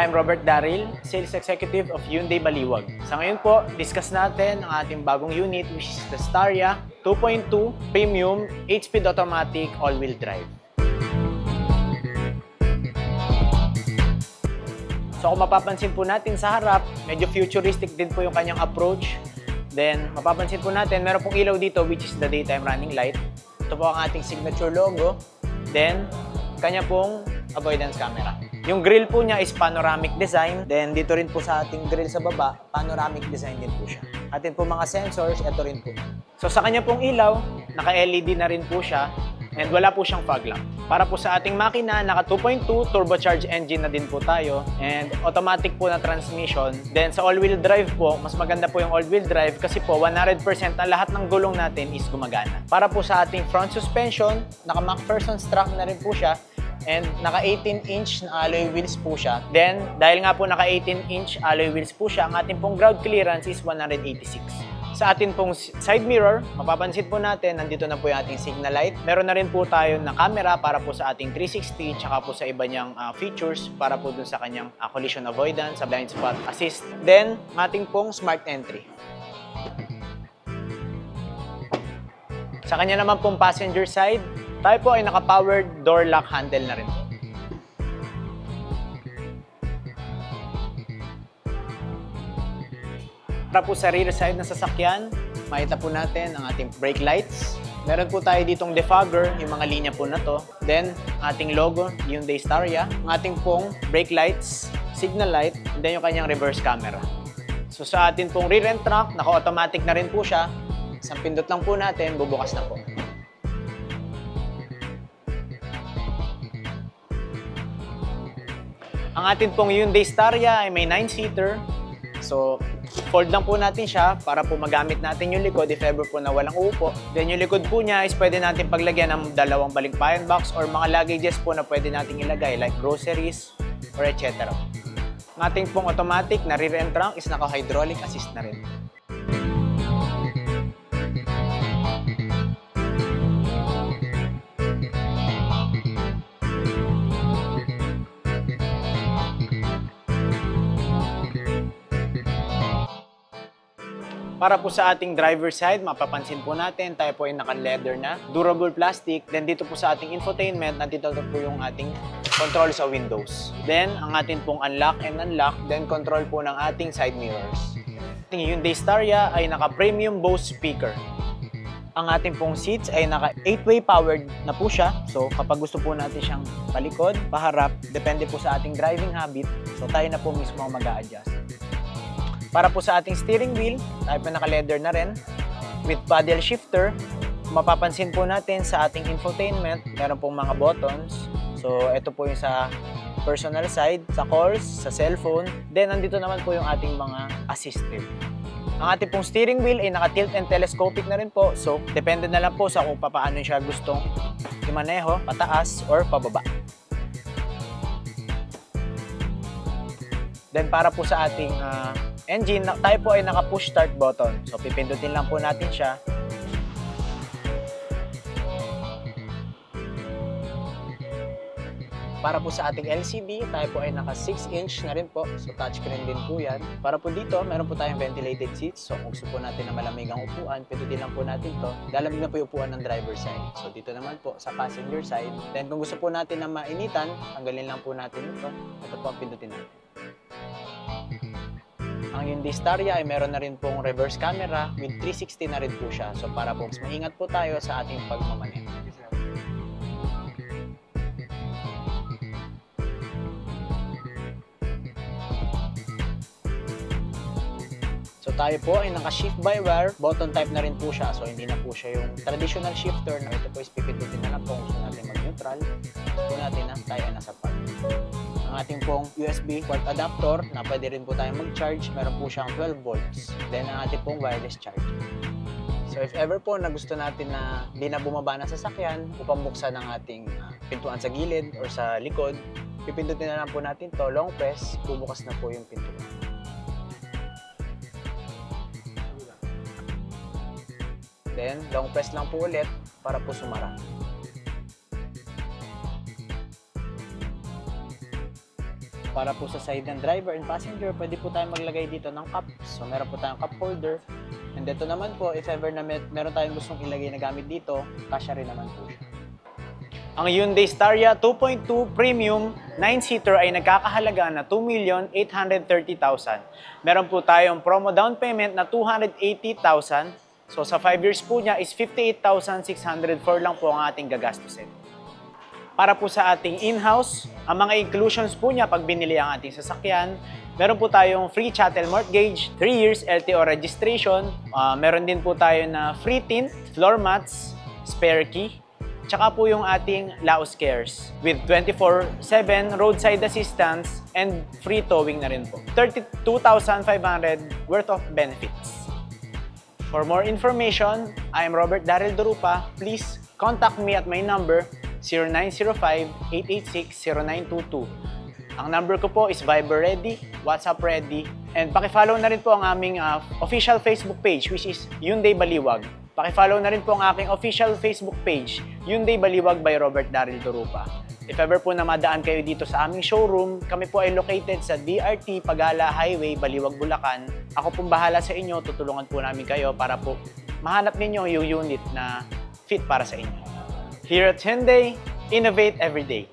I'm Robert Darryl, Sales Executive of Hyundai Baliwag. Sa ngayon po, discuss natin ang ating bagong unit which is the Staria 2.2 Premium 8-speed automatic all-wheel drive. So kung mapapansin po natin sa harap, medyo futuristic din po yung kanyang approach. Then mapapansin po natin, meron pong ilaw dito which is the daytime running light. Ito po ang ating signature logo. Then, kanya pong avoidance camera. Yung grill po niya is panoramic design. Then dito rin po sa ating grill sa baba, panoramic design din po siya. Atin po mga sensors, ito rin po. So sa kanya pong ilaw, naka-LED na rin po siya. And wala po siyang fog lamp. Para po sa ating makina, naka 2.2 turbocharged engine na din po tayo. And automatic po na transmission. Then sa all-wheel drive po, mas maganda po yung all-wheel drive kasi po 100% na lahat ng gulong natin is gumagana. Para po sa ating front suspension, naka MacPherson strap na rin po siya. And naka 18-inch na alloy wheels po siya. Then, dahil nga po naka 18-inch alloy wheels po siya, ang ating pong ground clearance is 186. Sa ating pong side mirror, mapapansin po natin, nandito na po yung ating signal light. Meron na rin po tayo na camera para po sa ating 360, tsaka po sa iba niyang features para po dun sa kanyang collision avoidance, sa blind spot assist. Then, ang ating pong smart entry. Sa kanya naman pong passenger side, tayo po ay naka-powered door lock handle na rin po. Para po sa rear side ng sasakyan, makita po natin ang ating brake lights. Meron po tayo ditong defogger, yung mga linya po na to. Then, ating logo, Hyundai Staria. Ang ating pong brake lights, signal light, and then yung kanyang reverse camera. So sa atin pong rear end trunk, naka-automatic na rin po siya. Isang pindot lang po natin, bubukas na po. Ang atin pong Hyundai Staria ay may 9-seater. So, fold lang po natin siya para po magamit natin yung likod if ever po na walang uupo. Then yung likod po niya is pwede natin paglagyan ng dalawang balikbayan box or mga luggages po na pwede natin ilagay like groceries or etc. Ang ating pong automatic na rear end trunk is naka-hydraulic assist na rin. Para po sa ating driver side, mapapansin po natin, tayo po ay naka-leather na, durable plastic. Then dito po sa ating infotainment, nandito po yung ating control sa windows. Then, ang ating pong unlock and unlock, then control po ng ating side mirrors. Ating Hyundai Staria ay naka-premium Bose speaker. Ang ating pong seats ay naka 8-way powered na po siya. So, kapag gusto po natin siyang palikod, paharap, depende po sa ating driving habit. So, tayo na po mismo ang mag-a-adjust. Para po sa ating steering wheel, tayo po naka-leather na rin. With paddle shifter, mapapansin po natin sa ating infotainment, meron pong mga buttons. So, ito po yung sa personal side, sa calls, sa cellphone. Then, nandito naman po yung ating mga assistive. Ang ating pong steering wheel ay naka-tilt and telescopic na rin po. So, depende na lang po sa kung paano siya gustong imaneho, pataas or pababa. Then, para po sa ating engine, tayo po ay naka-push start button. So, pipindutin lang po natin siya. Para po sa ating LCD, tayo po ay naka 6-inch na rin po. So, touchscreen din po yan. Para po dito, meron po tayong ventilated seats. So, kung gusto po natin na malamig ang upuan, pindutin lang po natin to. Lalamig na po yung upuan ng driver side. So, dito naman po sa passenger side. Then, kung gusto po natin na mainitan, tanggalin lang po natin ito. Ito po ang pindutin natin. Ang Hyundai Staria ay meron na rin pong reverse camera with 360 na rin po siya. So para po mas maingat po tayo sa ating pagmamaneho. So tayo po ay naka-shift by wire, button type na rin po siya. So hindi na po siya yung traditional shifter na ito po is pipindutin na lang po kung gusto natin mag-neutral. Gusto natin na tayo ay nasa park. Ang ating pong USB port adapter na pwede rin po tayong mag-charge. Meron po siyang 12 volts. Then ang ating pong wireless charger. So if ever po na gusto natin na hindi na bumaba na sasakyan upang buksan ng ating pintuan sa gilid or sa likod, pipindutin na lang po natin to, long press, bubukas na po yung pintuan. Then, long press lang po ulit para po sumara. para po sa side ng driver and passenger, pwede po tayo maglagay dito ng cup. So meron po tayong cup holder. And dito naman po, if ever na meron tayong gustong ilagay na gamit dito, kasya rin naman po siya. Ang Hyundai Staria 2.2 Premium 9-seater ay nagkakahalaga na 2,830,000. Meron po tayong promo down payment na 280,000. So sa 5 years po niya is 58,604 lang po ang ating gagastusin. Para po sa ating in-house, ang mga inclusions po niya pag binili ang ating sasakyan, meron po tayong free chattel mortgage, 3 years LTO registration, meron din po tayo na free tint, floor mats, spare key, tsaka po yung ating Laos Cares with 24/7 roadside assistance and free towing na rin po. 32,500 worth of benefits. For more information, I am Robert Daryl Durupa. Please contact me at my number 0905-886-0922. Ang number ko po is Viber ready, WhatsApp ready, and pakifollow na rin po ang aming official Facebook page which is Hyundai Baliwag. Pakifollow na rin po ang aking official Facebook page, Hyundai Baliwag by Robert Daryl Durupa. If ever po na madaan kayo dito sa aming showroom, kami po ay located sa DRT Pagala Highway, Baliwag, Bulacan. Ako pong bahala sa inyo, tutulungan po namin kayo para po mahanap ninyo yung unit na fit para sa inyo. Here at Hyundai, innovate every day.